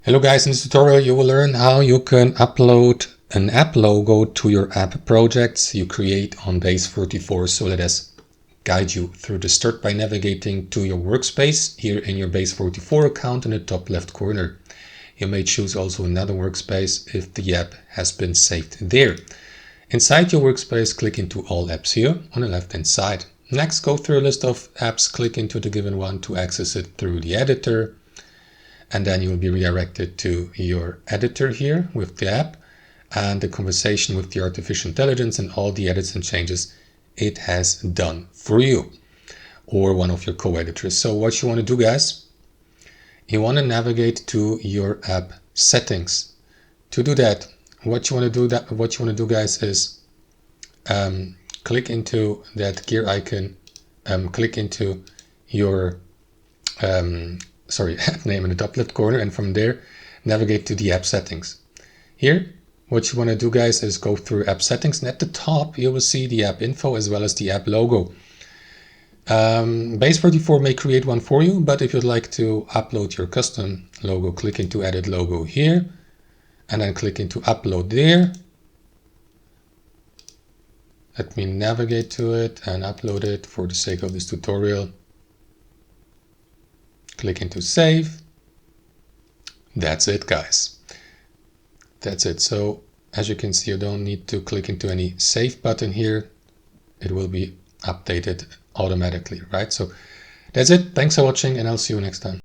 Hello guys, in this tutorial you will learn how you can upload an app logo to your app projects you create on Base44. So let us guide you through the start by navigating to your workspace here in your Base44 account in the top left corner. You may choose also another workspace if the app has been saved there. Inside your workspace, click into all apps here on the left hand side. Next, go through a list of apps, click into the given one to access it through the editor. And then you will be redirected to your editor here with the app and the conversation with the artificial intelligence and all the edits and changes it has done for you or one of your co-editors. So what you want to do, guys, you want to navigate to your app settings. To do that, what you want to do, guys, is click into that gear icon, click into your app name in the top left corner, and from there navigate to the app settings. Here what you want to do, guys, is go through app settings, and at the top you will see the app info as well as the app logo. Base44 may create one for you, but if you'd like to upload your custom logo, click into edit logo here and then click into upload there. Let me navigate to it and upload it for the sake of this tutorial. Click into save. That's it, guys. That's it. So as you can see, you don't need to click into any save button here. It will be updated automatically, right? So that's it. Thanks for watching, and I'll see you next time.